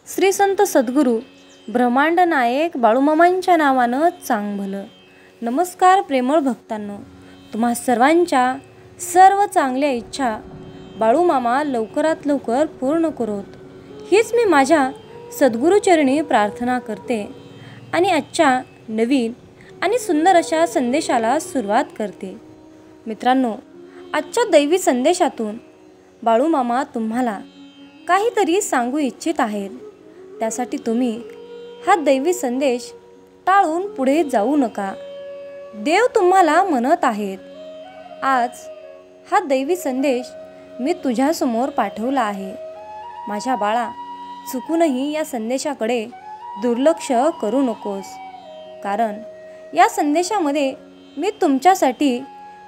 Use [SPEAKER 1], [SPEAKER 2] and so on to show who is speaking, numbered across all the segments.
[SPEAKER 1] श्री संत सद्गुरू ब्रह्मांड नायक बाळूमामांच्या नावानं चांग भलं. नमस्कार प्रेमळ भक्तांनो, तुम्हा सर्वांच्या सर्व चांगल्या इच्छा बाळूमामा लवकरात लवकर पूर्ण करोत, हीच मी माझ्या सद्गुरूचरणी प्रार्थना करते आणि आजच्या नवीन आणि सुंदर अशा संदेशाला सुरुवात करते. मित्रांनो, आजच्या दैवी संदेशातून बाळूमामा तुम्हाला काहीतरी सांगू इच्छित आहेत. त्यासाठी तुम्ही हा दैवी संदेश टाळून पुढे जाऊ नका. देव तुम्हाला म्हणत आहेत, आज हा दैवी संदेश मी तुझ्यासमोर पाठवला आहे. माझ्या बाळा, चुकूनही या संदेशाकडे दुर्लक्ष करू नकोस, कारण या संदेशामध्ये मी तुमच्यासाठी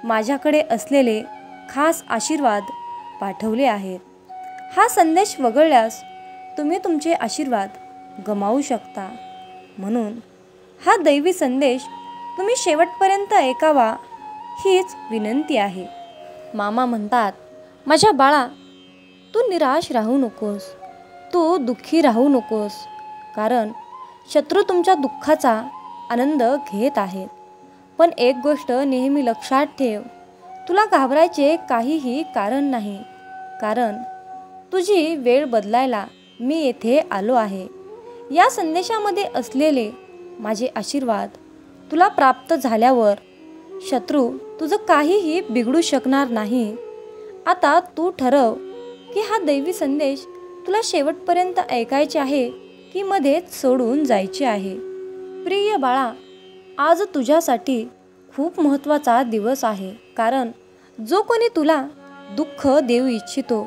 [SPEAKER 1] माझ्याकडे असलेले खास आशीर्वाद पाठवले आहेत. हा संदेश वगळल्यास तुम्ही तुमचे आशीर्वाद गमावू शकता. म्हणून हा दैवी संदेश तुम्ही शेवटपर्यंत ऐकावा, हीच विनंती आहे. मामा म्हणतात, माझ्या बाळा, तू निराश राहू नकोस, तू दुःखी राहू नकोस, कारण शत्रू तुमच्या दुःखाचा आनंद घेत आहेत. पण एक गोष्ट नेहमी लक्षात ठेव, तुला घाबरायचे काहीही कारण नाही, कारण तुझी वेळ बदलायला मी येथे आलो आहे. या संदेशामध्ये असलेले माझे आशीर्वाद तुला प्राप्त झाल्यावर शत्रू तुझं काहीही बिघडू शकणार नाही. आता तू ठरव की हा दैवी संदेश तुला शेवटपर्यंत ऐकायचे आहे की मध्येच सोडून जायचे आहे. प्रिय बाळा, आज तुझ्यासाठी खूप महत्त्वाचा दिवस आहे, कारण जो कोणी तुला दुःख देऊ इच्छितो,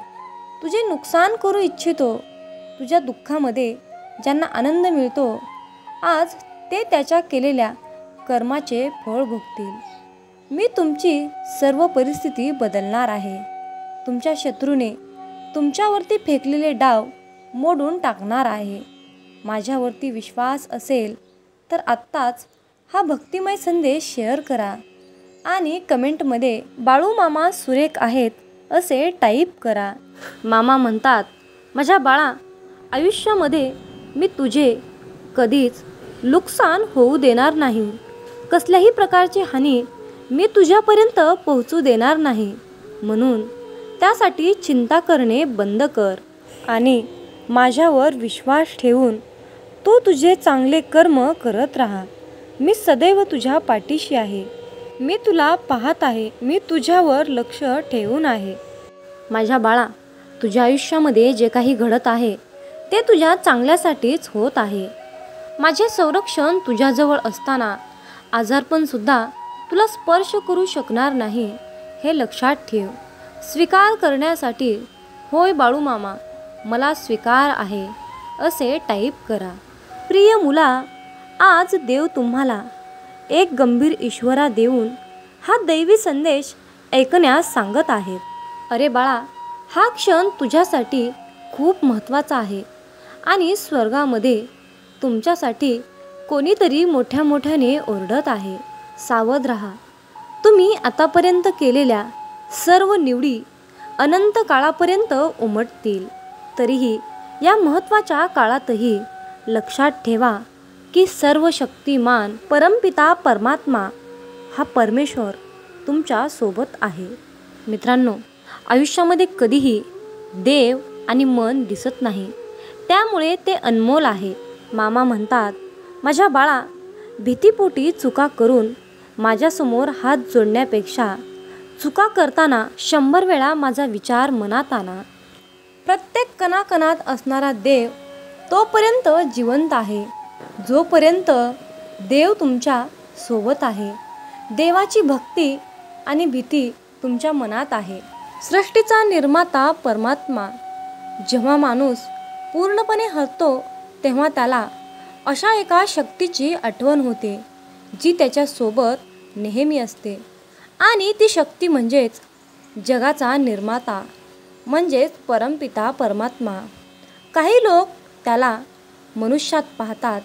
[SPEAKER 1] तुझे नुकसान करू इच्छितो, तुझ्या दुःखामध्ये ज्यांना आनंद मिळतो, आज ते त्याच्या केलेल्या कर्माचे फळ भोगतील. मी तुमची सर्व परिस्थिती बदलणार आहे. तुमच्या शत्रूने तुमच्यावरती फेकलेले डाव मोडून टाकणार आहे. माझ्यावरती विश्वास असेल तर आत्ताच हा भक्तिमय संदेश शेअर करा आणि कमेंटमध्ये बाळूमामा सुरेख आहेत असे टाईप करा. मामा म्हणतात, माझ्या बाळा, आयुष्यामध्ये मी तुझे कधीच नुकसान होऊ देणार नाही. कसल्याही प्रकारची हानी मी तुझ्यापर्यंत पोहोचू देणार नाही. म्हणून त्यासाठी चिंता करणे बंद कर आणि माझ्यावर विश्वास ठेवून तू तुझे चांगले कर्म करत राहा. मी सदैव तुझ्या पाठीशी आहे. मी तुला पाहत आहे. मी तुझ्यावर लक्ष ठेवून आहे. माझ्या बाळा, तुझ्या आयुष्यामध्ये जे काही घडत आहे ते तुझ्या चांगल्यासाठीच होत आहे. माझे संरक्षण तुझ्याजवळ असताना आजारपणसुद्धा तुला स्पर्श करू शकणार नाही, हे लक्षात ठेव. स्वीकार करण्यासाठी होय बाळूमामा, मला स्वीकार आहे असे टाईप करा. प्रिय मुला, आज देव तुम्हाला एक गंभीर इशारा देऊन हा दैवी संदेश ऐकण्यास सांगत आहेत. अरे बाळा, हा क्षण तुझ्यासाठी खूप महत्त्वाचा आहे आणि स्वर्गामध्ये तुमच्यासाठी कोणीतरी मोठ्या मोठ्याने ओरडत आहे. सावध राहा. तुम्ही आतापर्यंत केलेल्या सर्व निवडी अनंत काळापर्यंत उमटतील. तरीही या महत्त्वाच्या काळातही लक्षात ठेवा की सर्व शक्तिमान परमपिता परमात्मा हा परमेश्वर तुमच्या सोबत आहे. मित्रांनो, आयुष्यामध्ये कधीही देव आणि मन दिसत नाही, त्यामुळे ते अनमोल आहे. मामा म्हणतात, माझ्या बाळा, भीतीपोटी चुका करून माझ्यासमोर हात जोडण्यापेक्षा चुका करताना 100 वेळा माझा विचार मनात आणा. प्रत्येक कणाकणात असणारा देव तोपर्यंत जिवंत आहे जोपर्यंत देव तुमच्या सोबत आहे. देवाची भक्ती आणि भीती तुमच्या मनात आहे. सृष्टीचा निर्माता परमात्मा जेव्हा माणूस पूर्णपणे हरतो तेव्हा त्याला अशा एका शक्तीची आठवण होते जी त्याच्यासोबत नेहमी असते, आणि ती शक्ती म्हणजेच जगाचा निर्माता, म्हणजेच परमपिता परमात्मा. काही लोक त्याला मनुष्यात पाहतात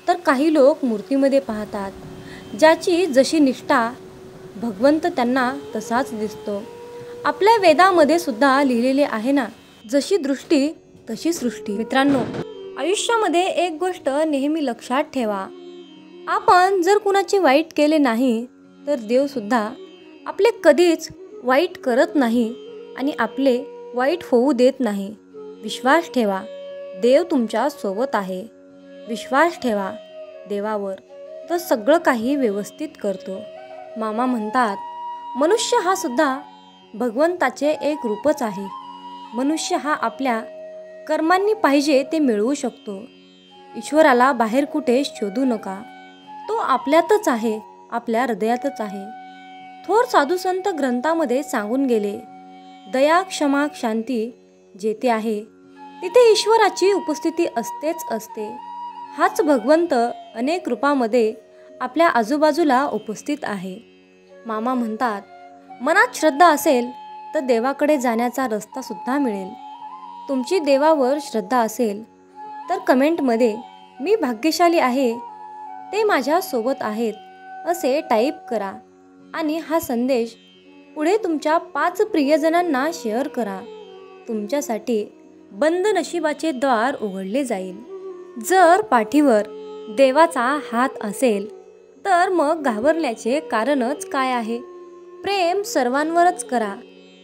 [SPEAKER 1] तर काही लोक मूर्तीमध्ये पाहतात. ज्याची जशी निष्ठा भगवंत त्यांना तसाच दिसतो. आपल्या वेदामध्ये सुद्धा लिहिलेले आहे ना, जशी दृष्टी तशी सृष्टी. मित्रांनो, आयुष्यामध्ये एक गोष्ट नेहमी लक्षात ठेवा, आपण जर कुणाचे वाईट केले नाही तर देवसुद्धा आपले कधीच वाईट करत नाही आणि आपले वाईट होऊ देत नाही. विश्वास ठेवा, देव तुमच्या सोबत आहे. विश्वास ठेवा देवावर, तो सगळं काही व्यवस्थित करतो. मामा म्हणतात, मनुष्य हा सुद्धा भगवंताचे एक रूपच आहे. मनुष्य हा आपल्या कर्मांनी पाहिजे ते मिळवू शकतो. ईश्वराला बाहेर कुठे शोधू नका, तो आपल्यातच आहे, आपल्या हृदयातच आहे. थोर साधू संत ग्रंथामध्ये सांगून गेले, दया क्षमा शांती जेथे आहे तिथे ईश्वराची उपस्थिती असतेच असते. हाच भगवंत अनेक रूपामध्ये आपल्या आजूबाजूला उपस्थित आहे. मामा म्हणतात, मनात श्रद्धा असेल तर देवाकडे जाण्याचा रस्ता सुद्धा मिळेल. तुमची देवावर श्रद्धा असेल तर कमेंटमध्ये मी भाग्यशाली आहे, ते माझ्या सोबत आहेत असे टाईप करा आणि हा संदेश पुढे तुमच्या 5 प्रियजनांना शेअर करा. तुमच्यासाठी बंद नशिबाचे द्वार उघडले जाईल. जर पाठीवर देवाचा हात असेल तर मग घाबरण्याचे कारणच काय आहे? प्रेम सर्वांवरच करा,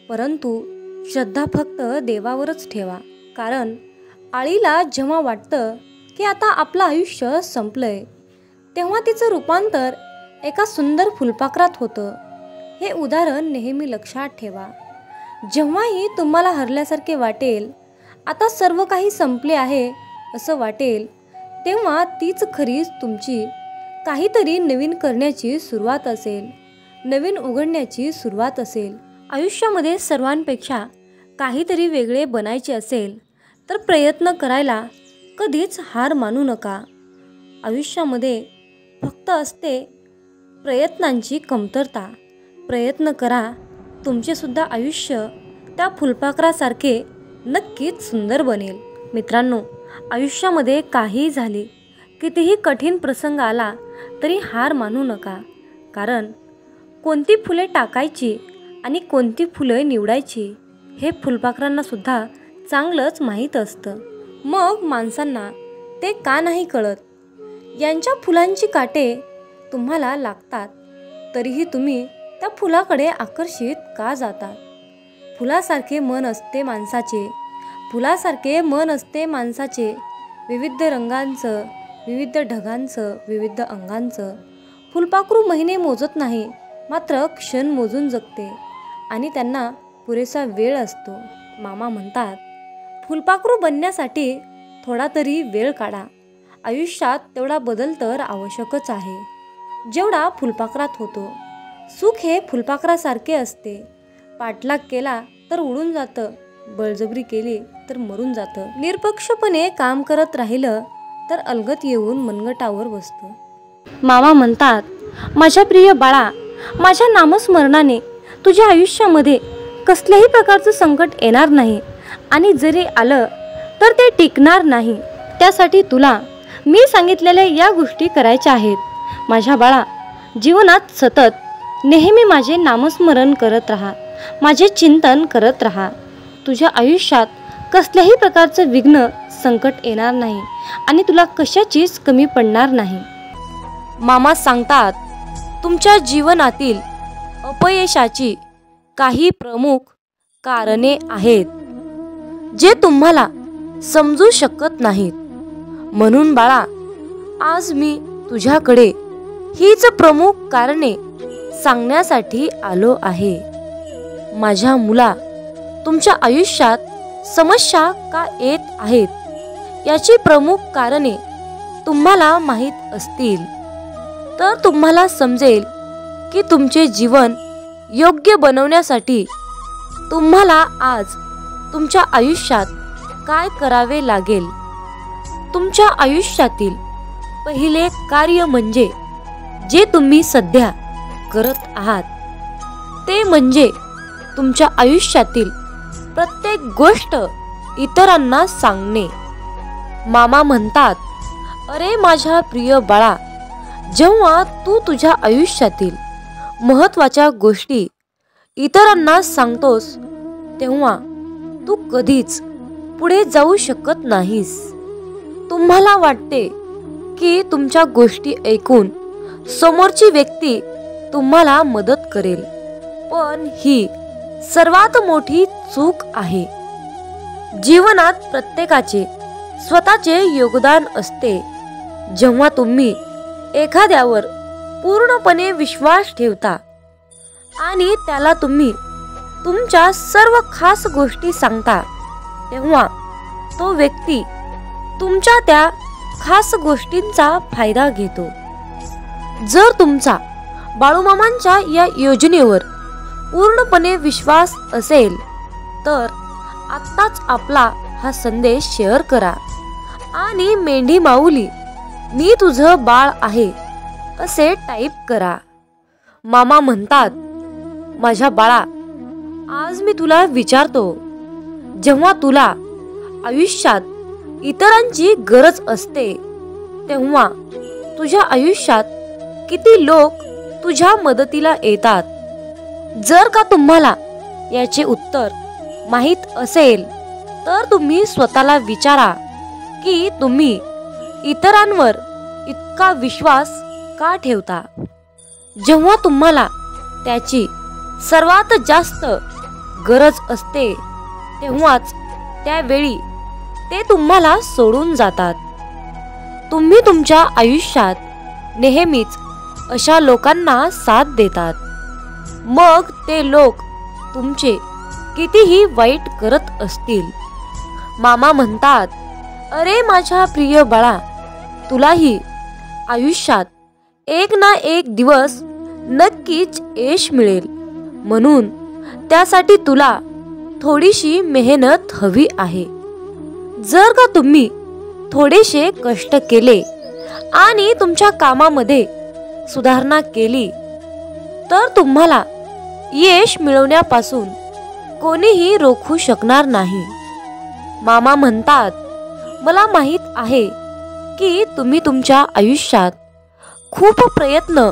[SPEAKER 1] परंतु श्रद्धा फक्त देवावरच ठेवा. कारण आळीला जेव्हा वाटतं की आता आपलं आयुष्य संपलंय, तेव्हा तिचं रूपांतर एका सुंदर फुलपाखरात होतं. हे उदाहरण नेहमी लक्षात ठेवा. जेव्हाही तुम्हाला हरल्यासारखे वाटेल, आता सर्व काही संपले आहे असं वाटेल, तेव्हा तीच खरीच तुमची काहीतरी नवीन करण्याची सुरुवात असेल, नवीन उघडण्याची सुरुवात असेल. आयुष्यामध्ये सर्वांपेक्षा काहीतरी वेगळे बनायचे असेल तर प्रयत्न करायला कधीच हार मानू नका. आयुष्यामध्ये फक्त असते प्रयत्नांची कमतरता. प्रयत्न करा, तुमचेसुद्धा आयुष्य त्या फुलपाखरासारखे नक्कीच सुंदर बनेल. मित्रांनो, आयुष्यामध्ये काहीही झाले, कितीही कठीण प्रसंग आला तरी हार मानू नका. कारण कोणती फुले टाकायची आणि कोणती फुले निवडायची हे फुलपाखरांना सुद्धा चांगलंच माहीत असतं. मग माणसांना ते का नाही कळत? यांच्या फुलांची काटे तुम्हाला लागतात तरीही तुम्ही त्या फुलाकडे आकर्षित का जातात? फुलासारखे मन असते माणसाचे, फुलासारखे मन असते माणसाचे, विविध रंगांचं, विविध ढगांचं, विविध अंगांचं. फुलपाखरू महिने मोजत नाही, मात्र क्षण मोजून जगते आणि त्यांना पुरेसा वेळ असतो. मामा म्हणतात, फुलपाखरू बनण्यासाठी थोडा तरी वेळ काढा. आयुष्यात तेवढा बदल तर आवश्यकच आहे जेवढा फुलपाखरात होतो. सुख हे फुलपाखरासारखे असते. पाठलाग केला तर उडून जातं, बळजबरी केली तर मरून जातं. निरपक्षपणे काम करत राहिलं तर अलगत येऊन मनगटावर बसतं. मामा म्हणतात, माझ्या प्रिय बाळा, माझ्या नामस्मरणाने तुझ्या आयुष्यामध्ये कसल्याही प्रकारचं संकट येणार नाही आणि जरी आलं तर ते टिकणार नाही. त्यासाठी तुला मी सांगितलेल्या या गोष्टी करायच्या आहेत. माझ्या बाळा, जीवनात सतत नेहमी माझे नामस्मरण करत राहा, माझे चिंतन करत राहा. तुझ्या आयुष्यात कसल्याही प्रकारचं विघ्न संकट येणार नाही आणि तुला कशाचीच कमी पडणार नाही. मामा सांगतात, तुमच्या जीवनातील अपयशाची काही प्रमुख कारणे आहेत जे तुम्हाला समजू शकत नाहीत. म्हणून बाळा, आज मी तुझ्याकडे हीच प्रमुख कारणे सांगण्यासाठी आलो आहे. माझ्या मुला, तुमच्या आयुष्यात समस्या का येत आहेत याची प्रमुख कारणे तुम्हाला माहीत असतील तर तुम्हाला समजेल की तुमचे जीवन योग्य बनवण्यासाठी तुम्हाला आज तुमच्या आयुष्यात काय करावे लागेल. तुमच्या आयुष्यातील पहिले कार्य म्हणजे जे तुम्ही सध्या करत आहात ते म्हणजे तुमच्या आयुष्यातील प्रत्येक गोष्ट इतरांना सांगणे. मामा म्हणतात, अरे माझ्या प्रिय बाळा, जेव्हा तू तुझ्या आयुष्यातील महत्त्वाच्या गोष्टी इतरांना सांगतोस तेव्हा तू कधीच पुढे जाऊ शकत नाहीस. तुम्हाला वाटते की तुमच्या गोष्टी ऐकून समोरची व्यक्ती तुम्हाला मदत करेल, पण ही सर्वात मोठी चूक आहे. जीवनात प्रत्येकाचे स्वतःचे योगदान असते. जेव्हा तुम्ही एखाद्यावर पूर्णपणे विश्वास ठेवता आणि त्याला तुम्ही तुमच्या सर्व खास गोष्टी सांगता, तेव्हा तो व्यक्ती तुमच्या त्या खास गोष्टींचा फायदा घेतो. जर तुमचा बाळूमामांच्या या योजनेवर पूर्णपणे विश्वास असेल तर आत्ताच आपला हा संदेश शेअर करा आणि मेंढी माऊली मी तुझं बाळ आहे असे टाईप करा. मामा म्हणतात, माझ्या बाळा, आज मी तुला विचारतो, जेव्हा तुला आयुष्यात इतरांची गरज असते तेव्हा तुझ्या आयुष्यात किती लोक तुझ्या मदतीला येतात? जर का तुम्हाला याचे उत्तर माहीत असेल तर तुम्ही स्वतःला विचारा की तुम्ही इतरांवर इतका विश्वास का ठेवता? जेव्हा तुम्हाला त्याची सर्वात जास्त गरज असते तेव्हाच त्यावेळी ते तुम्हाला सोडून जातात. तुम्ही तुमच्या आयुष्यात नेहमीच अशा लोकांना साथ देतात, मग ते लोक तुमचे कितीही वाईट करत असतील. मामा म्हणतात, अरे माझ्या प्रिय बाळा, तुलाही आयुष्यात एक ना एक दिवस नक्कीच यश मिळेल, म्हणून त्यासाठी तुला थोडीशी मेहनत हवी आहे. जर का तुम्ही थोडेसे कष्ट केले आणि तुमच्या कामामध्ये सुधारणा केली तर तुम्हाला यश मिळवण्यापासून कोणीही रोखू शकणार नाही. मामा म्हणतात, मला माहित आहे की तुम्ही तुमच्या आयुष्यात खूप प्रयत्न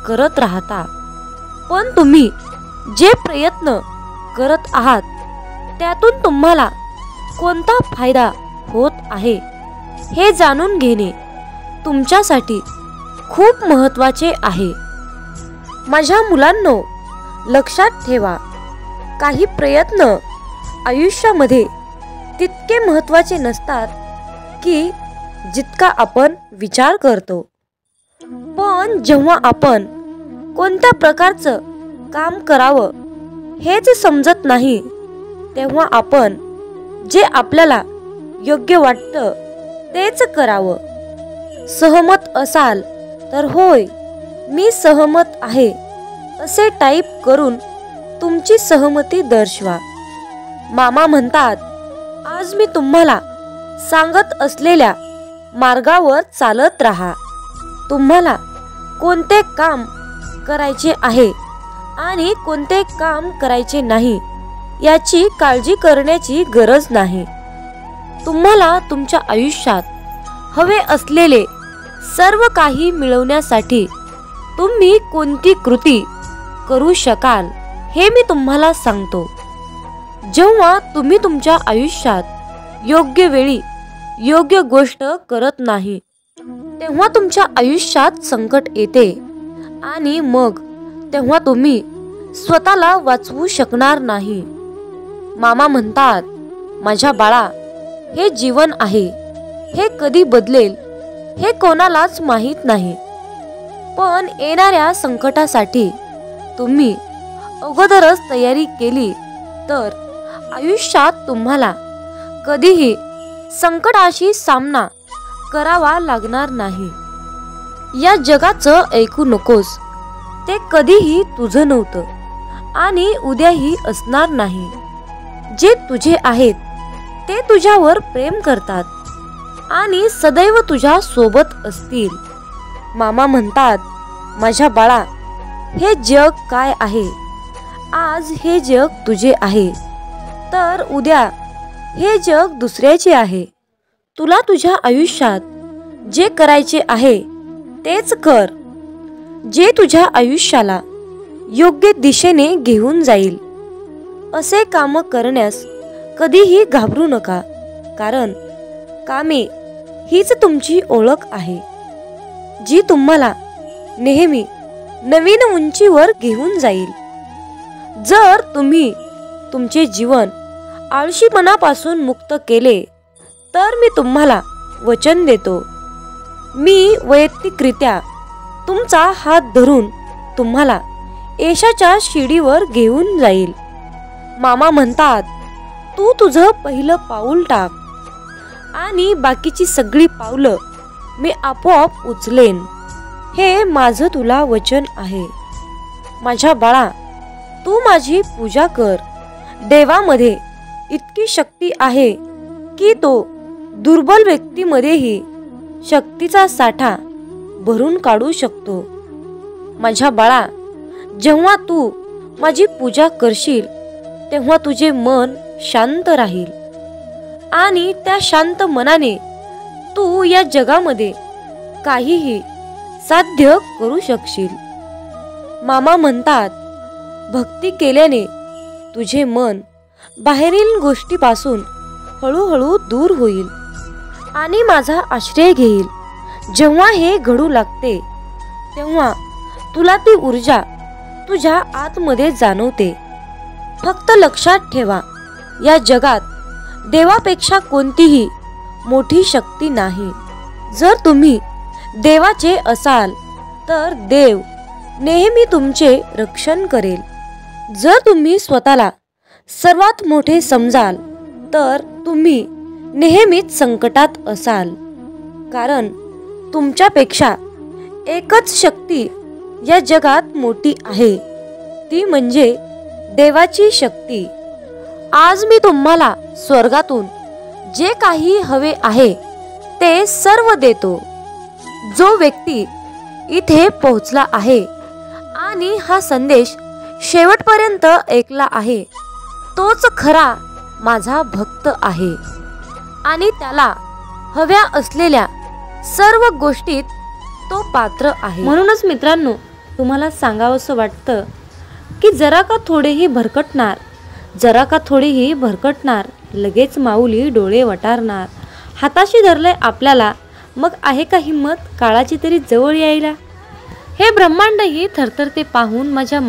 [SPEAKER 1] करत राहता, पण तुम्ही जे प्रयत्न करत आहात त्यातून तुम्हाला कोणता फायदा होत आहे हे जाणून घेणे तुमच्यासाठी खूप महत्त्वाचे आहे. माझ्या मुलांनो, लक्षात ठेवा, काही प्रयत्न आयुष्यामध्ये तितके महत्त्वाचे नसतात की जितका आपण विचार करतो. पण जेव्हा आपण कोणत्या प्रकारचं काम करावं हेच समजत नाही तेव्हा आपण जे आपल्याला योग्य वाटतं तेच करावं. सहमत असाल तर होय मी सहमत आहे असे टाईप करून तुमची सहमती दर्शवा. मामा म्हणतात, आज मी तुम्हाला सांगत असलेल्या मार्गावर चालत राहा. तुम्हाला कोणते काम करायचे आहे आणि कोणते काम करायचे नाही याची काळजी करण्याची गरज नाही. तुम्हाला तुमच्या आयुष्यात हवे असलेले सर्व काही मिळवण्यासाठी तुम्ही कोणती कृती करू शकाल हे मी तुम्हाला सांगतो. जेव्हा तुम्ही तुमच्या आयुष्यात योग्य वेळी योग्य गोष्ट करत नाही तेव्हा तुमच्या आयुष्यात संकट येते आणि मग तेव्हा तुम्ही स्वतःला वाचवू शकणार नाही. मामा म्हणतात, माझ्या बाळा, हे जीवन आहे, हे कधी बदलेल हे कोणालाच माहीत नाही, पण येणाऱ्या संकटासाठी तुम्ही अगोदरच तयारी केली तर आयुष्यात तुम्हाला कधीही संकटाशी सामना करावा लागणार नाही. या जगाचं ऐकू नकोस, ते कधीही तुझं नव्हतं आणि उद्याही असणार नाही. जे तुझे आहेत ते तुझ्यावर प्रेम करतात आणि सदैव तुझ्या सोबत असतील. मामा म्हणतात, माझ्या बाळा, हे जग काय आहे? आज हे जग तुझे आहे तर उद्या हे जग दुसऱ्याचे आहे. तुला तुझ्या आयुष्यात जे करायचे आहे तेच कर, जे तुझ्या आयुष्याला योग्य दिशेने घेऊन जाईल. असे काम करण्यास कधीही घाबरू नका, कारण कामे हीच तुमची ओळख आहे, जी तुम्हाला नेहमी नवीन उंचीवर घेऊन जाईल. जर तुम्ही तुमचे जीवन आळशीपणापासून मुक्त केले तर मी तुम्हाला वचन देतो, मी वैयक्तिकरित्या तुमचा हात धरून तुम्हाला यशाच्या शिडीवर घेऊन जाईल. मामा म्हणतात, तू तुझं पहिलं पाऊल टाक आणि बाकीची सगळी पावलं मी आपोआप उचलेन. हे माझं तुला वचन आहे. माझ्या बाळा, तू माझी पूजा कर. देवामध्ये इतकी शक्ती आहे की तो दुर्बल व्यक्तीमध्येही शक्तीचा साठा भरून काढू शकतो. माझ्या बाळा, जेव्हा तू माझी पूजा करशील तेव्हा तुझे मन शांत राहील आणि त्या शांत मनाने तू या जगामध्ये काहीही साध्य करू शकशील. मामा म्हणतात, भक्ती केल्याने तुझे मन बाहेरील गोष्टीपासून हळूहळू दूर होईल आणि माझा आश्रय घेईल. जेव्हा हे घडू लागते तेव्हा तुला ती ऊर्जा तुझ्या आतमध्ये जाणवते. फक्त लक्षात ठेवा, या जगात देवापेक्षा कोणतीही मोठी शक्ती नाही. जर तुम्ही देवाचे असाल तर देव नेहमी तुमचे रक्षण करेल. जर तुम्ही स्वतःला सर्वात मोठे समजाल तर तुम्ही नेहमीच संकटात असाल, कारण तुमच्यापेक्षा एकच शक्ती या जगात मोठी आहे, ती म्हणजे देवाची शक्ती. आज मी तुम्हाला स्वर्गातून जे काही हवे आहे ते सर्व देतो. जो व्यक्ती इथे पोहोचला आहे आणि हा संदेश शेवटपर्यंत ऐकला आहे तोच खरा माझा भक्त आहे आणि त्याला हव्या असलेल्या सर्व गोष्टीत तो पात्र आहे. म्हणूनच मित्रांनो, तुम्हाला सांगावंसं वाटतं की जरा का थोडेही भरकटणार, लगेच माऊली डोळे वटारणार. हाताशी धरले आपल्याला, मग आहे का हिंमत काळाची तरी जवळ यायला. हे ब्रह्मांडही थरथरते पाहून माझ्या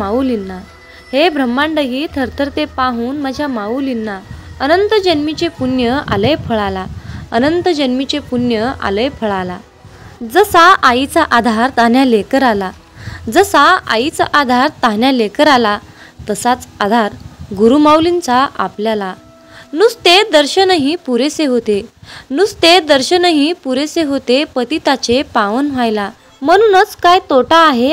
[SPEAKER 1] माऊलींना, अनंत जन्मीचे पुण्य आलंय फळाला. जसा आईचा आधार तान्ह्या लेकराला, तसाच आधार गुरुमाऊलींचा आपल्याला. नुसते दर्शनही पुरेसे होते पतिताचे पावन व्हायला. म्हणूनच काय तोटा आहे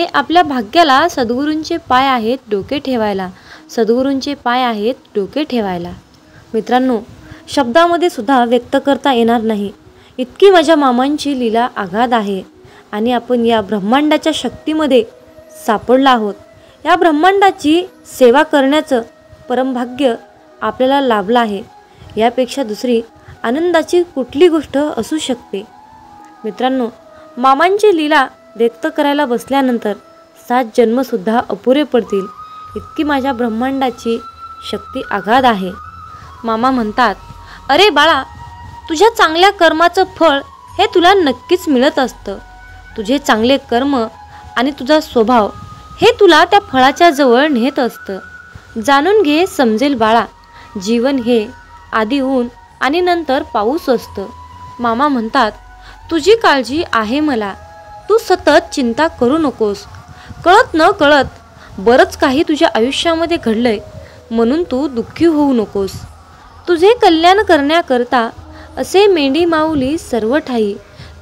[SPEAKER 1] आपल्या भाग्याला, सद्गुरूंचे पाय आहेत डोके ठेवायला. मित्रांनो, शब्दामध्ये सुद्धा व्यक्त करता येणार नाही इतकी माझ्या मामांची लीला अगाध आहे आणि आपण या ब्रह्मांडाच्या शक्तीमध्ये सापडला आहोत. या ब्रह्मांडाची सेवा करण्याचं परमभाग्य आपल्याला लाभलं आहे. यापेक्षा दुसरी आनंदाची कुठली गोष्ट असू शकते. मित्रांनो, मामांची लीला व्यक्त करायला बसल्यानंतर 7 जन्मसुद्धा अपुरे पडतील इतकी माझ्या ब्रह्मांडाची शक्ती अगाध आहे. मामा म्हणतात, अरे बाळा, तुझ्या चांगल्या कर्माचं फळ हे तुला नक्कीच मिळत असतं. तुझे चांगले कर्म आणि तुझा स्वभाव हे तुला त्या फळाच्या जवळ नेत असतं. जाणून घे, समजेल बाळा, जीवन हे आधी ऊन आणि नंतर पाऊस असतं. मामा म्हणतात, तुझी काळजी आहे मला, तू सतत चिंता करू नकोस. कळत न कळत बरंच काही तुझ्या आयुष्यामध्ये घडलंय, म्हणून तू दुःखी होऊ नकोस. तुझे कल्याण करण्याकरिता असे मेंढी माऊली सर्व ठाई,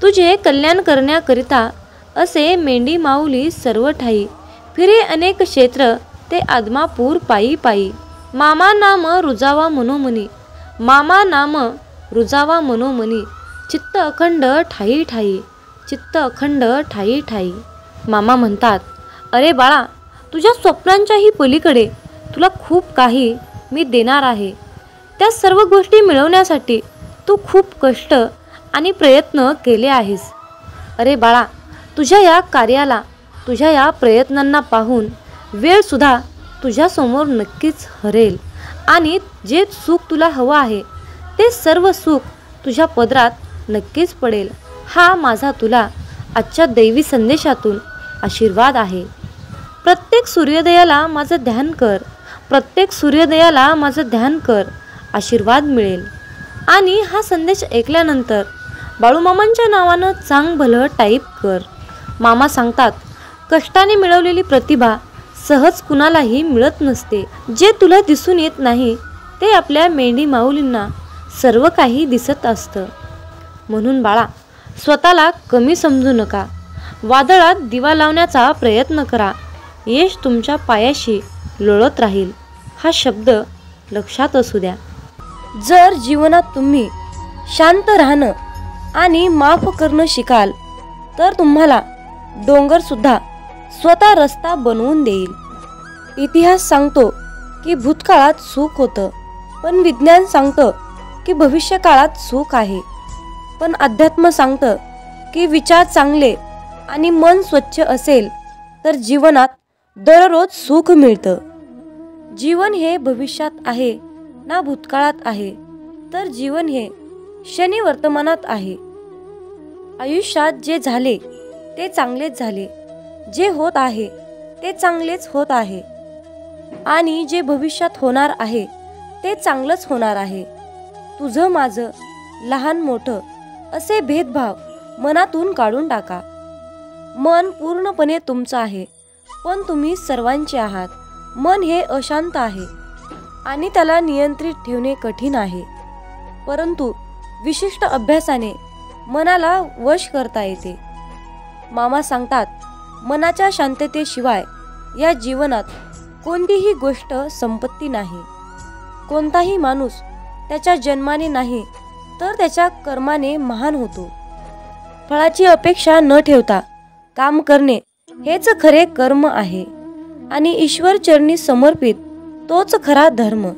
[SPEAKER 1] तुझे कल्याण करण्याकरिता असे मेंढी माऊली सर्व ठाई. फिरे अनेक क्षेत्र ते आदमापूर पायी पायी. मामा नाम रुजावा मनोमनी, चित्त अखंड ठाई ठाई. मामा म्हणतात, अरे बाळा, तुझ्या स्वप्नांच्याही पलीकडे तुला खूप काही मी देणार आहे. त्या सर्व गोष्टी मिळवण्यासाठी तू खूप कष्ट आणि प्रयत्न केले आहेस. अरे बाळा, तुझ्या या कार्याला, तुझ्या या प्रयत्नांना पाहून वेळसुद्धा तुझ्यासमोर नक्कीच हरेल आणि जे सुख तुला हवं आहे ते सर्व सुख तुझ्या पदरात नक्कीच पडेल. हा माझा तुला आजच्या दैवी संदेशातून आशीर्वाद आहे. प्रत्येक सूर्योदयाला माझं ध्यान कर, प्रत्येक सूर्योदयाला माझं ध्यान कर, आशीर्वाद मिळेल. आणि हा संदेश ऐकल्यानंतर बाळूमामांच्या नावानं चांग भलं टाईप कर. मामा सांगतात, कष्टाने मिळवलेली प्रतिभा सहज कुणालाही मिळत नसते. जे तुला दिसून येत नाही ते आपल्या मेंढी माऊलींना सर्व काही दिसत असतं. म्हणून बाळा, स्वतःला कमी समजू नका. वादळात दिवा लावण्याचा प्रयत्न करा. यश तुमच्या पायाशी लोळत राहील. हा शब्द लक्षात असू द्या. जर जीवनात तुम्ही शांत राहणं आणि माफ करणं शिकाल तर तुम्हाला डोंगरसुद्धा स्वतः रस्ता बनवून देईल. इतिहास सांगतो की भूतकाळात सुख होतं, पण विज्ञान सांगतं की भविष्यकाळात सुख आहे. पण अध्यात्म सांगतं की विचार चांगले आणि मन स्वच्छ असेल तर जीवनात दररोज सुख मिळतं. जीवन हे भविष्यात आहे ना भूतकाळात आहे, तर जीवन हे क्षणी वर्तमानात आहे. आयुष्यात जे झाले ते चांगलेच झाले, जे होत आहे ते चांगलेच होत आहे आणि जे भविष्यात होणार आहे ते चांगलंच होणार आहे. तुझं माझं, लहान मोठं असे भेदभाव मनातून काढून टाका. मन पूर्णपणे तुमचं आहे, पण तुम्ही सर्वांचे आहात. मन हे अशांत आहे आणि त्याला नियंत्रित ठेवणे कठीण आहे, परंतु विशिष्ट अभ्यासाने मनाला वश करता येते. मामा सांगतात, मनाच्या शांततेशिवाय या जीवनात कोणतीही गोष्ट संपत्ती नाही. कोणताही माणूस त्याच्या जन्माने नाही तर त्याच्या कर्माने महान होतो. फळाची अपेक्षा न ठेवता काम करणे हेच खरे कर्म आहे आणि ईश्वर चरणी समर्पित तोच खरा धर्म.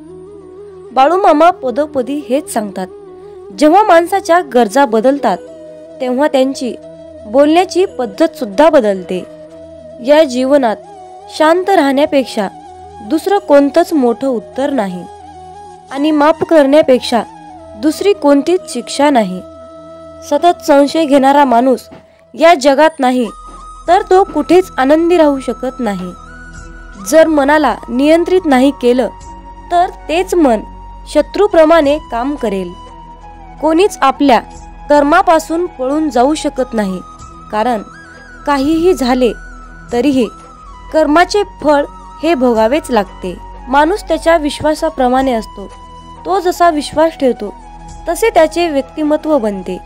[SPEAKER 1] बाळूमामा पदोपदी हेच सांगतात. जेव्हा माणसाच्या गरजा बदलतात तेव्हा त्यांची बोलण्याची पद्धत सुद्धा बदलते. या जीवनात शांत राहण्यापेक्षा दुसरं कोणतंच मोठं उत्तर नाही आणि माफ करण्यापेक्षा दुसरी कोणतीच शिक्षा नाही. सतत संशय घेणारा माणूस या जगात नाही तर तो कुठेच आनंदी राहू शकत नाही. जर मनाला नियंत्रित नाही केलं तर तेच मन शत्रूप्रमाणे काम करेल. कोणीच आपल्या कर्मापासून पळून जाऊ शकत नाही, कारण काहीही झाले तरीही कर्माचे फळ हे भोगावेच लागते. माणूस त्याच्या विश्वासाप्रमाणे असतो. तो जसा विश्वास ठेवतो तसे त्याचे व्यक्तिमत्व बनते.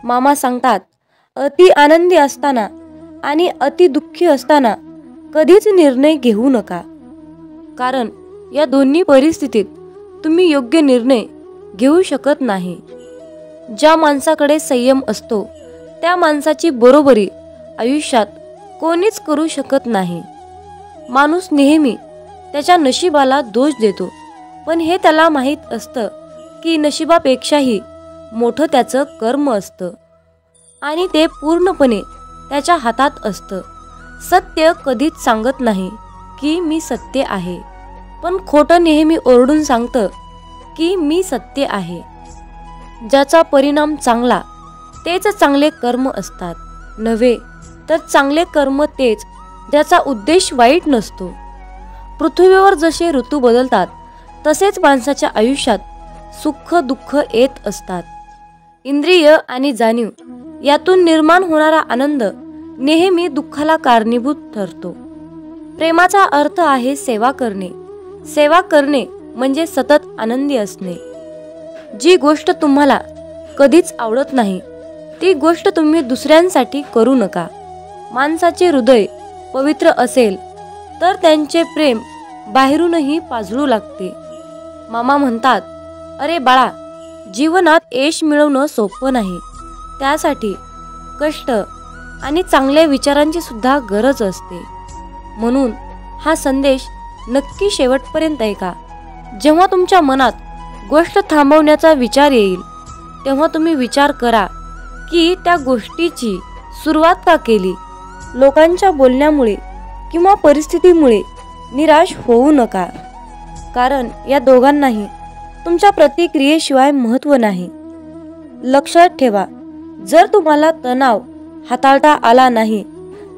[SPEAKER 1] मामा सांगतात, अति आनंदी असताना आणि अति दुःखी असताना कधीच निर्णय घेऊ नका, कारण या दोन्ही परिस्थितीत तुम्ही योग्य निर्णय घेऊ शकत नाही. ज्या माणसाकडे संयम असतो त्या माणसाची बरोबरी आयुष्यात कोणीच करू शकत नाही. माणूस नेहमी त्याच्या नशिबाला दोष देतो, पण हे त्याला माहीत असतं की नशिबापेक्षाही मोठं त्याचं कर्म असतं आणि ते पूर्णपणे त्याच्या हातात असतं. सत्य कधीच सांगत नाही की मी सत्य आहे, पण खोटं नेहमी ओरडून सांगतं की मी सत्य आहे. ज्याचा परिणाम चांगला तेच चांगले कर्म असतात, नव्हे तर चांगले कर्म तेच ज्याचा उद्देश वाईट नसतो. पृथ्वीवर जसे ऋतू बदलतात तसेच माणसाच्या आयुष्यात सुख दुःख येत असतात. इंद्रिय आणि जाणीव यातून निर्माण होणारा आनंद नेहमी दुःखाला कारणीभूत ठरतो. प्रेमाचा अर्थ आहे सेवा करणे. सेवा करणे म्हणजे सतत आनंदी असणे. जी गोष्ट तुम्हाला कधीच आवडत नाही ती गोष्ट तुम्ही दुसऱ्यांसाठी करू नका. माणसाचे हृदय पवित्र असेल तर त्यांचे प्रेम बाहेरूनही पाजळू लागते. मामा म्हणतात, अरे बाळा, जीवनात यश मिळवणं सोपं नाही. त्यासाठी कष्ट आणि चांगल्या विचारांची सुद्धा गरज असते. म्हणून हा संदेश नक्की शेवटपर्यंत ऐका. जेव्हा तुमच्या मनात गोष्ट थांबवण्याचा विचार येईल तेव्हा तुम्ही विचार करा की त्या गोष्टीची सुरुवात का केली. लोकांच्या बोलण्यामुळे किंवा परिस्थितीमुळे निराश होऊ नका, कारण या दोघांनाही तुमच्या प्रतिक्रियेशिवाय महत्त्व नाही. लक्षात ठेवा, जर तुम्हाला तणाव हाताळता आला नाही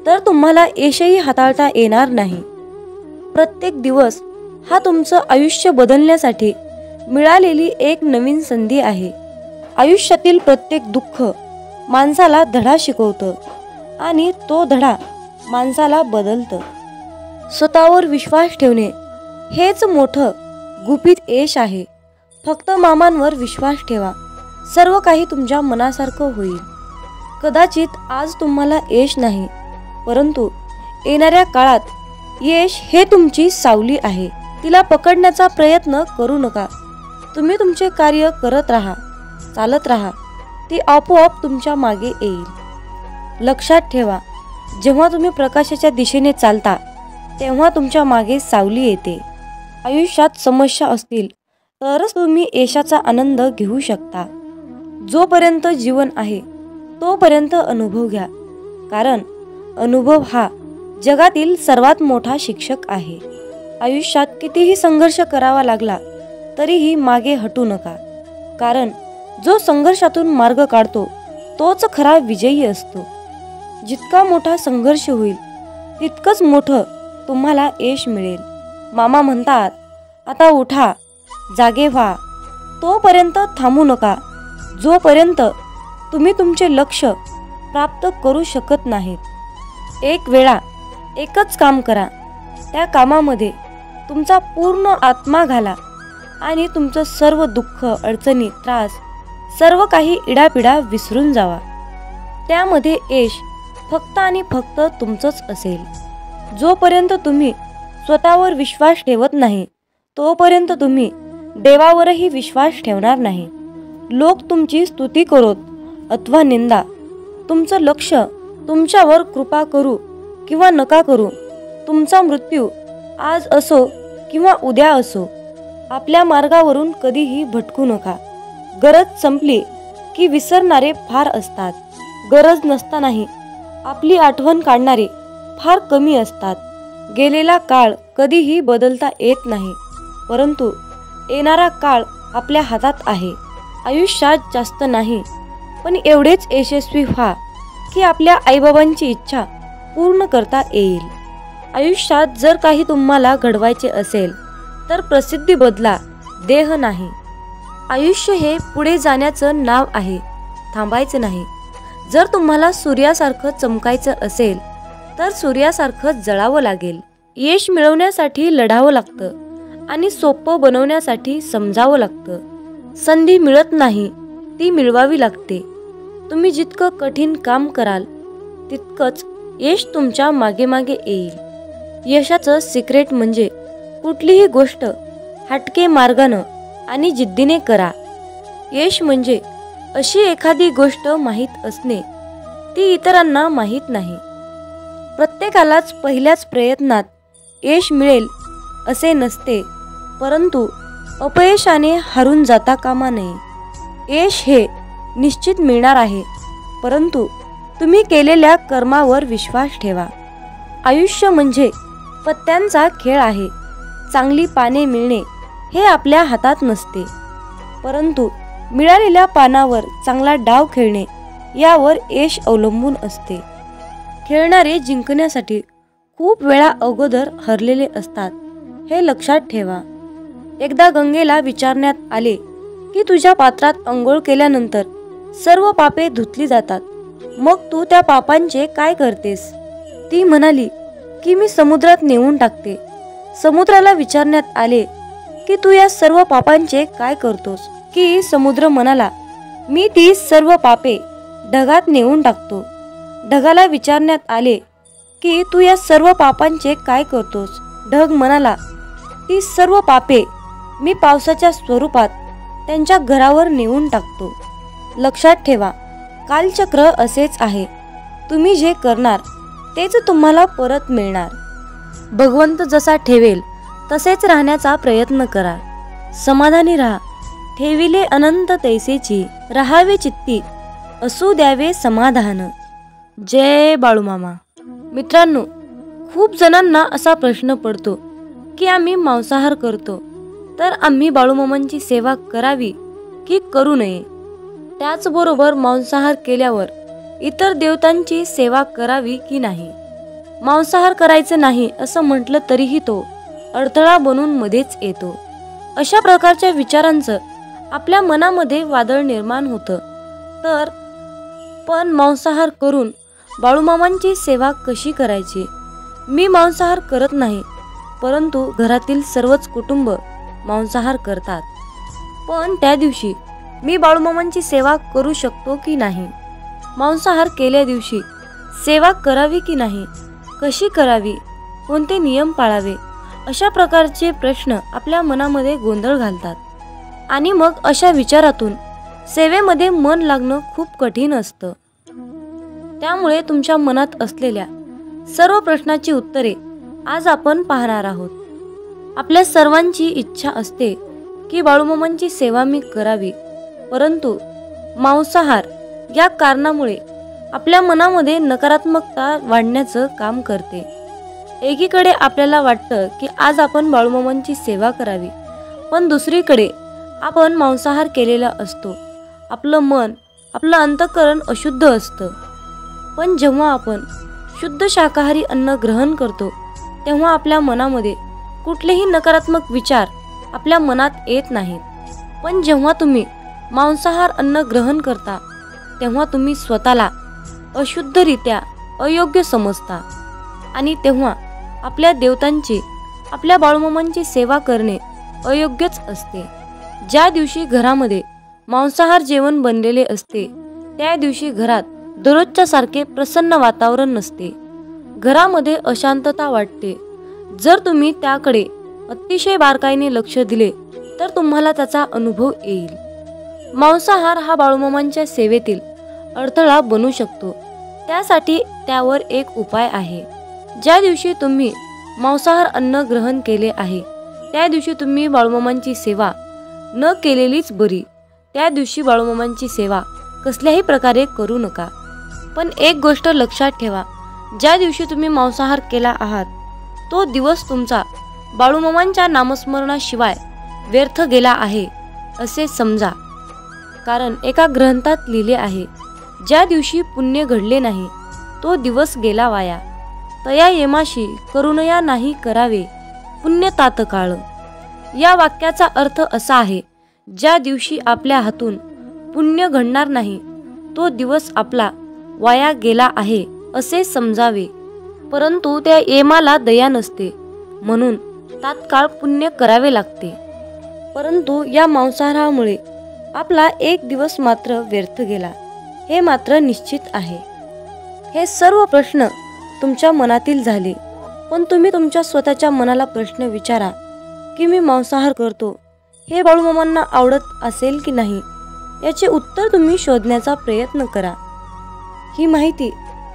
[SPEAKER 1] तर तुम्हाला यशही हाताळता येणार नाही. प्रत्येक दिवस हा तुमचं आयुष्य बदलण्यासाठी मिळालेली एक नवीन संधी आहे. आयुष्यातील प्रत्येक दुःख माणसाला धडा शिकवतं आणि तो धडा माणसाला बदलतं. स्वतःवर विश्वास ठेवणे हेच मोठं गुपित यश आहे. फक्त मामांवर विश्वास ठेवा, सर्व काही तुमच्या मनासारखं होईल. कदाचित आज तुम्हाला यश नाही, परंतु येणाऱ्या काळात यश हे तुमची सावली आहे. तिला पकडण्याचा प्रयत्न करू नका. तुम्ही तुमचे कार्य करत राहा, चालत राहा. ती आपोआप तुमच्या मागे येईल. लक्षात ठेवा, जेव्हा तुम्ही प्रकाशाच्या दिशेने चालता तेव्हा तुमच्या मागे सावली येते. आयुष्यात समस्या असतील तरच तुम्ही यशाचा आनंद घेऊ शकता. जोपर्यंत जीवन आहे तोपर्यंत अनुभव घ्या, कारण अनुभव हा जगातील सर्वात मोठा शिक्षक आहे. आयुष्यात कितीही संघर्ष करावा लागला तरीही मागे हटू नका, कारण जो संघर्षातून मार्ग काढतो तोच खरा विजयी असतो. जितका मोठा संघर्ष होईल तितकंच मोठं तुम्हाला यश मिळेल. मामा म्हणतात, आता उठा, जागे व्हा. तोपर्यंत थांबू नका जोपर्यंत तुम्ही तुमचे लक्ष्य प्राप्त करू शकत नाहीत. एक वेळा एकच काम करा, त्या कामामध्ये तुमचा पूर्ण आत्मा घाला आणि तुमचं सर्व दुःख, अडचणी, त्रास सर्व काही इडापिडा विसरून जावा. त्यामध्ये यश फक्त आणि फक्त तुमचंच असेल. जोपर्यंत तुम्ही स्वतःवर विश्वास ठेवत नाही तोपर्यंत तुम्ही देवावरही विश्वास ठेवणार नाही. लोक तुमची स्तुती करोत अथवा निंदा, तुमचं लक्ष तुमच्यावर कृपा करू किंवा नका करू, तुमचा मृत्यू आज असो किंवा उद्या असो, आपल्या मार्गावरून कधीही भटकू नका. गरज संपली की विसरणारे फार असतात. गरज नसतानाही आपली आठवण काढणारे फार कमी असतात. गेलेला काळ कधीही बदलता येत नाही, परंतु येणारा काळ आपल्या हातात आहे. आयुष्यात जास्त नाही, पण एवढेच यशस्वी व्हा की आपल्या आईबाबांची इच्छा पूर्ण करता येईल. आयुष्यात जर काही तुम्हाला घडवायचे असेल तर प्रसिद्धी बदला, देह नाही. आयुष्य हे पुढे जाण्याचं नाव आहे, थांबायचं नाही. जर तुम्हाला सूर्यासारखं चमकायचं असेल तर सूर्यासारखं जळावं लागेल. यश मिळवण्यासाठी लढावं लागतं आणि सोपं बनवण्यासाठी समजावं लागतं. संधी मिळत नाही, ती मिळवावी लागते. तुम्ही जितकं कठीण काम कराल तितकंच यश तुमच्या मागे मागे येईल. यशाचं सिक्रेट म्हणजे कुठलीही गोष्ट हटके मार्गानं आणि जिद्दीने करा. यश म्हणजे अशी एखादी गोष्ट माहीत असणे, ती इतरांना माहीत नाही. प्रत्येकालाच पहिल्याच प्रयत्नात यश मिळेल असे नसते, परंतु अपयशाने हारून जाता कामा नये. यश हे निश्चित मिळणार आहे, परंतु तुम्ही केलेल्या कर्मावर विश्वास ठेवा. आयुष्य म्हणजे पत्त्यांचा खेळ आहे. चांगली पाने मिळणे हे आपल्या हातात नसते, परंतु मिळालेल्या पानावर चांगला डाव खेळणे यावर यश अवलंबून असते. खेळणारे जिंकण्यासाठी खूप वेळा अगोदर हरलेले असतात, हे लक्षात ठेवा. एकदा गंगेला विचारण्यात आले की तुझ्या पात्रात अंघोळ केल्यानंतर सर्व पापे धुतली जातात, मग तू त्या पापांचे काय करतेस? ती म्हणाली की मी समुद्रात नेऊन टाकते. समुद्राला विचारण्यात आले की तू या सर्व पापांचे काय करतोस? की समुद्र म्हणाला, मी ती सर्व पापे ढगात नेऊन टाकतो. ढगाला विचारण्यात आले की तू या सर्व पापांचे काय करतोस? ढग म्हणाला, ती सर्व पापे मी पावसाच्या स्वरूपात त्यांच्या घरावर नेऊन टाकतो. लक्षात ठेवा, कालचक्र असेच आहे. तुम्ही जे करणार तेच तुम्हाला परत मिळणार. भगवंत जसा ठेवेल तसेच राहण्याचा प्रयत्न करा. समाधानी राहा. ठेविले अनंत तैसेची, राहावे चित्ती असू द्यावे समाधान. जय बाळूमामा. मित्रांनो, खूप जणांना असा प्रश्न पडतो की आम्ही मांसाहार करतो तर आम्ही बाळूमामांची सेवा करावी की करू नये? त्याचबरोबर मांसाहार केल्यावर इतर देवतांची सेवा करावी की नाही? मांसाहार करायचं नाही असं म्हटलं तरीही तो अडथळा बनून मध्येच येतो. अशा प्रकारच्या विचारांचं आपल्या मनामध्ये वादळ निर्माण होतं. तर पण मांसाहार करून बाळूमामांची सेवा कशी करायची? मी मांसाहार करत नाही, परंतु घरातील सर्वच कुटुंब मांसाहार करतात. पण त्या दिवशी मी बाळूमामांची सेवा करू शकतो की नाही? मांसाहार केल्या दिवशी सेवा करावी की नाही? कशी करावी? कोणते नियम पाळावे? अशा प्रकारचे प्रश्न आपल्या मनामध्ये गोंधळ घालतात. आणि मग अशा विचारातून सेवेमध्ये मन लागणं खूप कठीण असतं. त्यामुळे तुमच्या मनात असलेल्या सर्व प्रश्नाची उत्तरे आज आपण पाहणार आहोत. आपल्या सर्वांची इच्छा असते की बाळूमामांची सेवा मी करावी, परंतु मांसाहार या कारणामुळे आपल्या मनामध्ये नकारात्मकता वाढण्याचं काम करते. एकीकडे आपल्याला वाटतं की आज आपण बाळूमामांची सेवा करावी, पण दुसरीकडे आपण मांसाहार केलेला असतो. आपलं मन, आपलं अंतःकरण अशुद्ध असतं. पण जेव्हा आपण शुद्ध शाकाहारी अन्न ग्रहण करतो तेव्हा आपल्या मनामध्ये कुठलेही नकारात्मक विचार आपल्या मनात येत नाहीत. पण जेव्हा तुम्ही मांसाहार अन्न ग्रहण करता तेव्हा तुम्ही स्वतःला अशुद्धरित्या अयोग्य समजता आणि तेव्हा आपल्या देवतांची, आपल्या बाळूमामांची सेवा करणे अयोग्यच असते. ज्या दिवशी घरामध्ये मांसाहार जेवण बनलेले असते त्या दिवशी घरात दररोजच्या सारखे प्रसन्न वातावरण नसते. घरामध्ये अशांतता वाटते. जर तुम्ही त्याकडे अतिशय बारकाईने लक्ष दिले तर तुम्हाला त्याचा अनुभव येईल. मांसाहार हा बाळूमामांच्या सेवेतील अडथळा बनू शकतो. त्यासाठी त्यावर एक उपाय आहे. ज्या दिवशी तुम्ही मांसाहार अन्न ग्रहण केले आहे त्या दिवशी तुम्ही बाळूमामांची सेवा न केलेलीच बरी. त्या दिवशी बाळूमामांची सेवा कसल्याही प्रकारे करू नका. पण एक गोष्ट लक्षात ठेवा, ज्या दिवशी तुम्ही मांसाहार केला आहात तो दिवस तुमचा बाळूमामांच्या नामस्मरणाशिवाय व्यर्थ गेला आहे असे समजा. कारण एका ग्रंथात लिहिले आहे, ज्या दिवशी पुण्य घडले नाही तो दिवस गेला वाया. तया येमाशी करुणया नाही करावे पुण्य तात्काळ. या वाक्याचा अर्थ असा आहे, ज्या दिवशी आपल्या हातून पुण्य घडणार नाही तो दिवस आपला वाया गेला आहे असे समजावे. परंतु त्या येमाला दया नसते, म्हणून तात्काळ पुण्य करावे लागते. परंतु या मांसाहारामुळे आपला एक दिवस मात्र व्यर्थ गेला हे मात्र निश्चित आहे. हे सर्व प्रश्न तुमच्या मनातील झाले, पण तुम्ही तुमच्या स्वतःच्या मनाला प्रश्न विचारा की मी मांसाहार करतो हे बाळूमामांना आवडत असेल की नाही, याचे उत्तर तुम्ही शोधण्याचा प्रयत्न करा. ही माहिती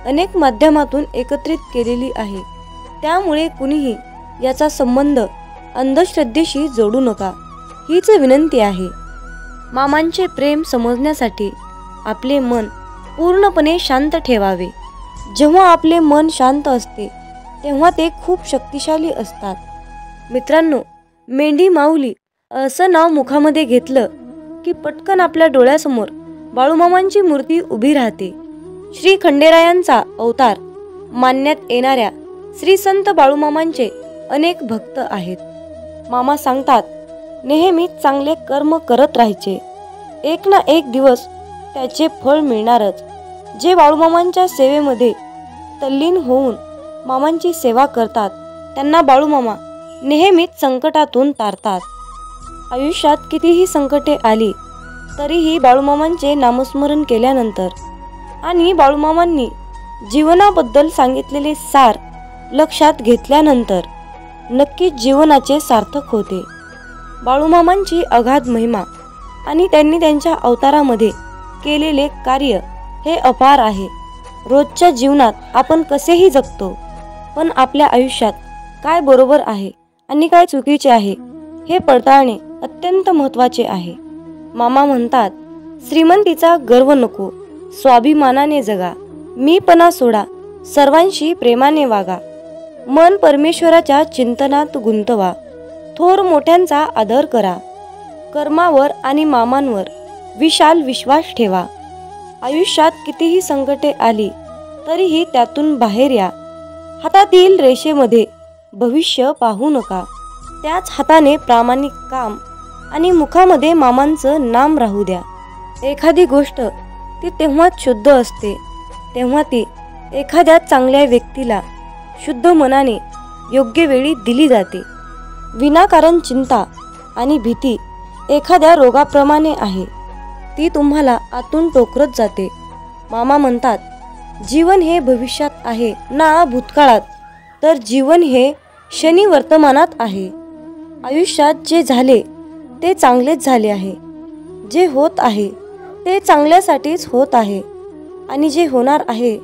[SPEAKER 1] अनेक माध्यमातून एकत्रित केलेली आहे, त्यामुळे कुणीही याचा संबंध अंधश्रद्धेशी जोडू नका हीच विनंती आहे. मामांचे प्रेम समजण्यासाठी आपले मन पूर्णपणे शांत ठेवावे. जेव्हा आपले मन शांत असते तेव्हा ते खूप शक्तिशाली असतात. मित्रांनो, मेंढी माऊली असं नाव मुखामध्ये घेतलं की पटकन आपल्या डोळ्यासमोर बाळूमामांची मूर्ती उभी राहते. श्री खंडेरायांचा अवतार मानण्यात येणाऱ्या श्री संत बाळूमामांचे अनेक भक्त आहेत. मामा सांगतात, नेहमी चांगले कर्म करत राहायचे, एक ना एक दिवस त्याचे फळ मिळणारच. जे बाळूमामांच्या सेवेमध्ये तल्लीन होऊन मामांची सेवा करतात त्यांना बाळूमामा नेहमीच संकटातून तारतात. आयुष्यात कितीही संकटे आली तरीही बाळूमामांचे नामस्मरण केल्यानंतर आणि बाळूमामांनी जीवनाबद्दल सांगितलेले सार लक्षात घेतल्यानंतर नक्कीच जीवनाचे सार्थक होते. बाळूमामांची अगाध महिमा आणि त्यांनी त्यांच्या अवतारामध्ये केलेले कार्य हे अपार आहे. रोजच्या जीवनात आपण कसेही जगतो, पण आपल्या आयुष्यात काय बरोबर आहे आणि काय चुकीचे आहे हे पडताळणे अत्यंत महत्त्वाचे आहे. मामा म्हणतात, श्रीमंतीचा गर्व नको, स्वाभिमानाने जगा, मीपणा सोडा, सर्वांशी प्रेमाने वागा, मन परमेश्वराच्या चिंतनात गुंतवा, थोर मोठ्यांचा आदर करा. कर्मावर आणि मामांवर विशाल विश्वास ठेवा. आयुष्यात कितीही संकटे आली तरीही त्यातून बाहेर या. हातातील रेषेमध्ये भविष्य पाहू नका. त्याच हाताने प्रामाणिक काम आणि मुखामध्ये मामांचं नाम राहू द्या. एखादी गोष्ट ती तेव्हाच शुद्ध असते तेव्हा ती एखाद्या चांगल्या व्यक्तीला शुद्ध मनाने योग्य वेळी दिली जाते. विनाकारण चिंता आणि भीती एखाद्या रोगाप्रमाणे आहे. ती तुम्हाला आतून टोकरत जाते. मामा म्हणतात, जीवन हे भविष्यात आहे ना भूतकाळात, तर जीवन हे क्षणी वर्तमानात आहे. आयुष्यात जे झाले ते चांगलेच झाले आहे. जे होत आहे ते चांगल्यासाठीच होत आहे आणि जे होणार आहे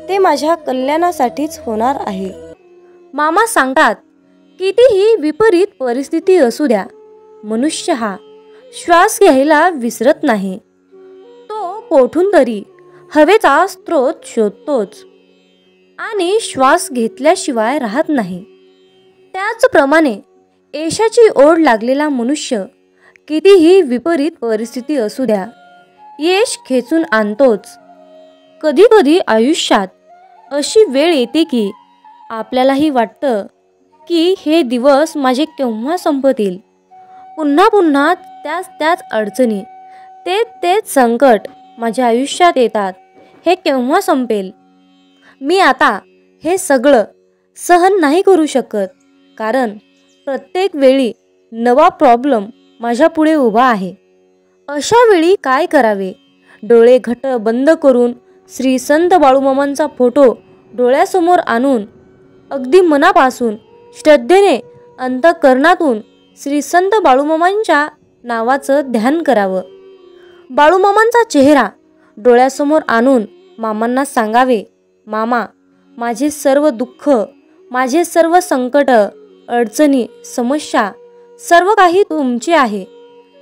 [SPEAKER 1] ते माझ्या कल्याणासाठीच होणार आहे. मामा सांगतात, कितीही विपरीत परिस्थिती असू द्या, मनुष्य हा श्वास घ्यायला विसरत नाही. तो कोठून तरी हवेचा स्रोत शोधतोच आणि श्वास घेतल्याशिवाय राहत नाही. त्याचप्रमाणे यशाची ओढ लागलेला मनुष्य कितीही विपरीत परिस्थिती असू द्या, यश खेचून आणतोच. कधी कधी आयुष्यात अशी वेळ येते की आपल्यालाही वाटतं की हे दिवस माझे केव्हा संपतील. पुन्हा पुन्हा त्याच अडचणी, तेच संकट माझ्या आयुष्यात येतात. हे केव्हा संपेल? मी आता हे सगळं सहन नाही करू शकत, कारण प्रत्येक वेळी नवा प्रॉब्लेम माझ्या पुढे उभा आहे. अशा वेळी काय करावे? डोळे घट्ट बंद करून श्री संत बाळूमामांचा फोटो डोळ्यासमोर आणून अगदी मनापासून श्रद्धेने अंतःकरणातून श्री संत बाळूमामांच्या नावाचं ध्यान करावं. बाळूमामांचा चेहरा डोळ्यासमोर आणून मामांना सांगावे, मामा, माझे सर्व दुःख, माझे सर्व संकट, अडचणी, समस्या सर्व काही तुमचे आहे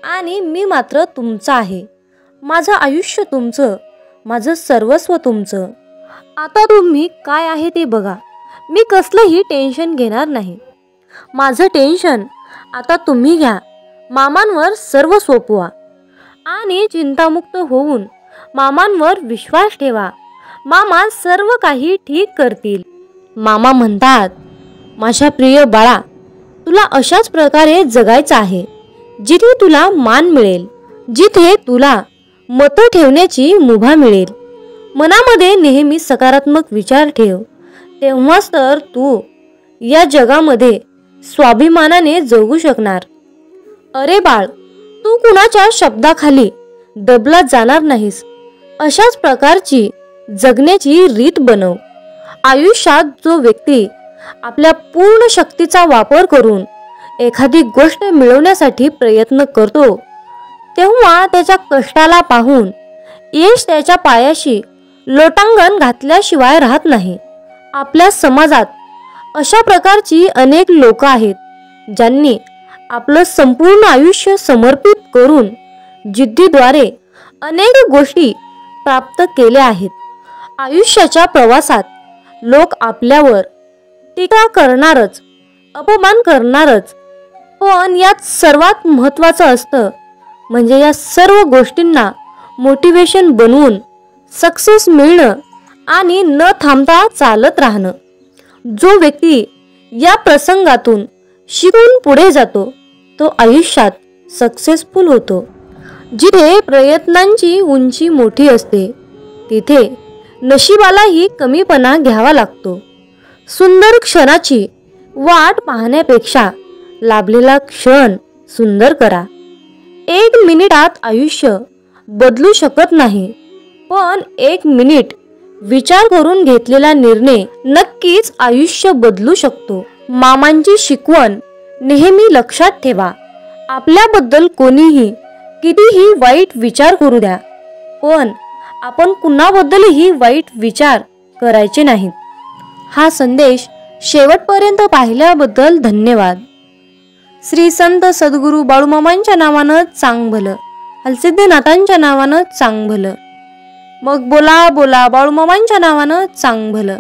[SPEAKER 1] आणि मी मात्र तुमचा आहे. माझं आयुष्य तुमचं, माझं सर्वस्व तुमचं. आता तुम्ही काय आहे ते बघा. मी कसलंही टेन्शन घेणार नाही. माझं टेन्शन आता तुम्ही घ्या. मामांवर सर्व सोपवा आणि चिंतामुक्त होऊन मामांवर विश्वास ठेवा. मामा सर्व काही ठीक करतील. मामा म्हणतात, माझ्या प्रिय बाळा, तुला अशाच प्रकारे जगायचं आहे जिथे तुला मान मिळेल, जिथे तुला मत ठेवण्याची मुभा मिळेल. मनामध्ये नेहमी सकारात्मक विचार ठेव. तेव्हाच तर तू या जगामध्ये स्वाभिमानाने जगू शकणार. अरे बाळ, तू कुणाच्या शब्दाखाली दबला जाणार नाहीस. अशाच प्रकारची जगण्याची रीत बनव. आयुष्यात जो व्यक्ती आपल्या पूर्ण शक्तीचा वापर करून एखादी गोष्ट मिळवण्यासाठी प्रयत्न करतो, तेव्हा त्याच्या कष्टाला पाहून यश त्याच्या पायाशी लोटांगण घातल्याशिवाय राहत नाही. आपल्या समाजात अशा प्रकारची अनेक लोक आहेत ज्यांनी आपलं संपूर्ण आयुष्य समर्पित करून जिद्दीद्वारे अनेक गोष्टी प्राप्त केल्या आहेत. आयुष्याच्या प्रवासात लोक आपल्यावर टीका करणारच, अपमान करणारच, पण यात सर्वात महत्त्वाचं असतं म्हणजे या सर्व गोष्टींना मोटिवेशन बनवून सक्सेस मिळणं आणि न थांबता चालत राहणं. जो व्यक्ती या प्रसंगातून शिकून पुढे जातो तो आयुष्यात सक्सेसफुल होतो. जिथे प्रयत्नांची उंची मोठी असते तिथे नशिबालाही कमीपणा घ्यावा लागतो. सुंदर क्षणाची वाट पाहण्यापेक्षा लाभलेला क्षण सुंदर करा. 1 मिनिटात आयुष्य बदलू शकत नाही, पण 1 मिनिट विचार करून घेतलेला निर्णय नक्कीच आयुष्य बदलू शकतो. मामांची शिकवण नेहमी लक्षात ठेवा. आपल्याबद्दल कोणीही कितीही वाईट विचार करू द्या, पण आपण कुणाबद्दलही वाईट विचार करायचे नाहीत. हा संदेश शेवटपर्यंत पाहिल्याबद्दल धन्यवाद. श्री संत सद्गुरू बाळूमामांच्या नावानं चांग भलं, हलसिद्धनाथांच्या नावानं चांग भलं. मग बोला बोला बाळूमामांच्या नावानं चांग भलं.